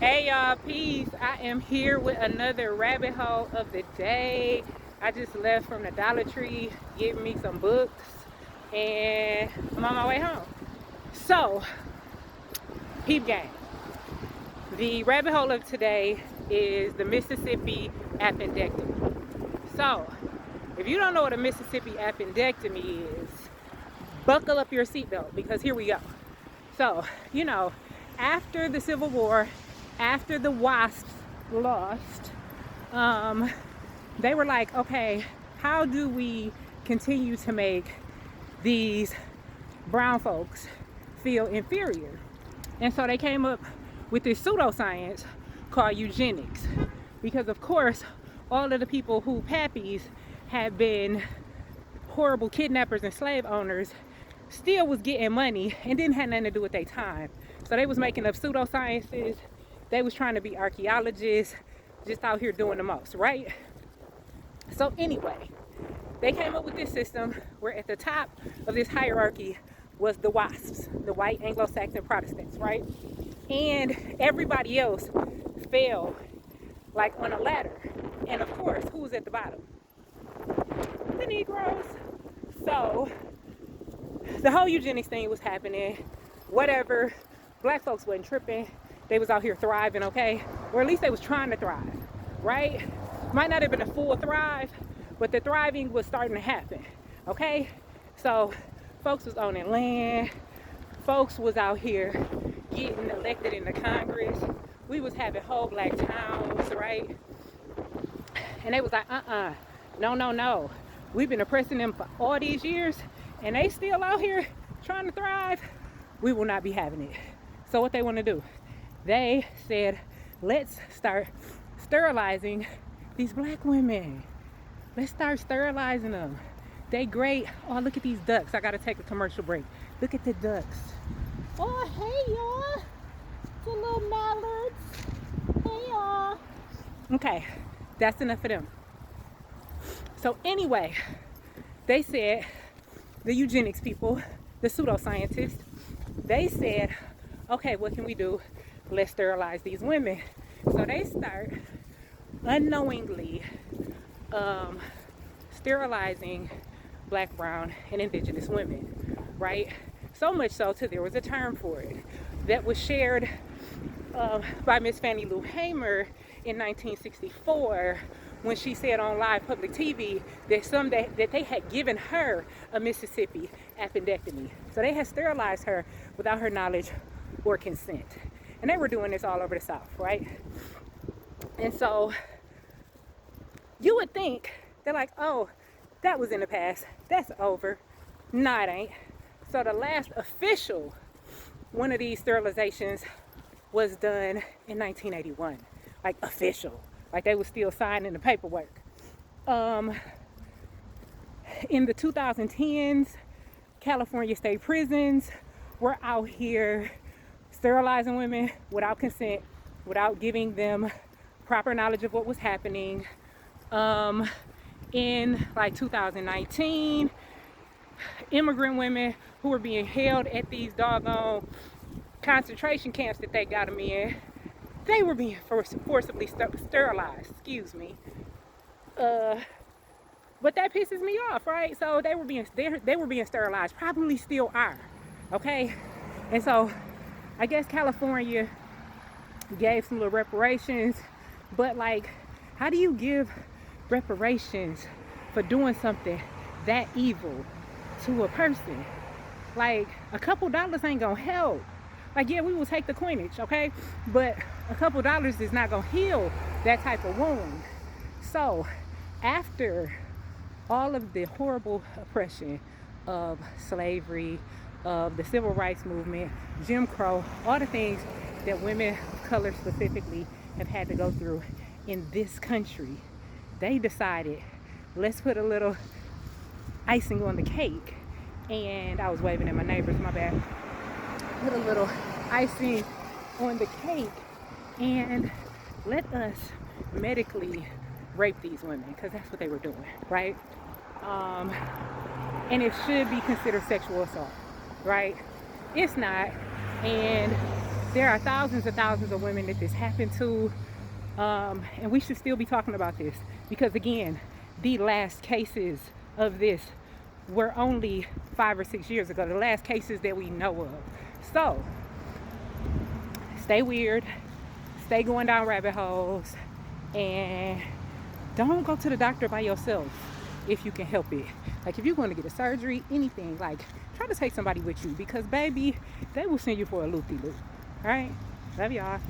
Hey y'all, peace. I am here with another rabbit hole of the day. I just left from the Dollar Tree getting me some books and I'm on my way home. So, peep game. The rabbit hole of today is the Mississippi appendectomy. So, if you don't know what a Mississippi appendectomy is, buckle up your seatbelt because here we go. So, after the Civil War, after the WASPs lost, they were like, okay, how do we continue to make these brown folks feel inferior? And so they came up with this pseudoscience called eugenics. Because of course, all of the people who pappies had been horrible kidnappers and slave owners still was getting money and didn't have nothing to do with their time. So they was making up pseudosciences. They was trying to be archaeologists, just out here doing the most, right? So anyway, they came up with this system where at the top of this hierarchy was the WASPs, the white Anglo-Saxon Protestants, right? And everybody else fell like on a ladder. And of course, who was at the bottom? The Negroes. So the whole eugenics thing was happening, whatever. Black folks wasn't tripping. They was out here thriving, okay? Or at least they was trying to thrive, right? Might not have been a full thrive, but the thriving was starting to happen, okay? So folks was owning land. Folks was out here getting elected into Congress. We was having whole black towns, right? And they was like, no. We've been oppressing them for all these years, and they still out here trying to thrive. We will not be having it. So what they want to do? They said, let's start sterilizing these black women. Let's start sterilizing them. They great. Oh, look at these ducks. I got to take a commercial break. Look at the ducks. Oh, hey, y'all. The little mallards. Hey, y'all. Okay, that's enough of them. So anyway, they said, the eugenics people, the pseudoscientists, they said, okay, what can we do? Let's sterilize these women. So they start unknowingly sterilizing black, brown, and indigenous women, right? So much so too, there was a term for it that was shared by Miss Fannie Lou Hamer in 1964 when she said on live public TV that they had given her a Mississippi appendectomy. So they had sterilized her without her knowledge or consent. And they were doing this all over the South, right? And so you would think they're like, oh, that was in the past. That's over. Nah, it ain't. So the last official one of these sterilizations was done in 1981. Like official. Like they were still signing the paperwork. In the 2010s, California state prisons were out here sterilizing women without consent, without giving them proper knowledge of what was happening. In like 2019, immigrant women who were being held at these doggone concentration camps that they got them in, they were being forcibly sterilized, excuse me. But that pisses me off, right? So they were being sterilized, probably still are, okay? And so I guess California gave some little reparations, but like, how do you give reparations for doing something that evil to a person? Like, a couple dollars ain't gonna help. Like, yeah, we will take the coinage, okay? But a couple dollars is not gonna heal that type of wound. So, after all of the horrible oppression of slavery, of the civil rights movement, Jim Crow, all the things that women of color specifically have had to go through in this country, they decided, let's put a little icing on the cake. And I was waving at my neighbors, my bad. Put a little icing on the cake and let us medically rape these women, because that's what they were doing, right? And it should be considered sexual assault, right? It's not. And There are thousands and thousands of women that this happened to, and we should still be talking about this because, again, the last cases of this were only 5 or 6 years ago, the last cases that we know of. So stay weird, stay going down rabbit holes, and don't go to the doctor by yourself if you can help it. Like, if you're going to get a surgery, anything, like, try to take somebody with you because, baby, they will send you for a loop-de-loop. All right? Love y'all.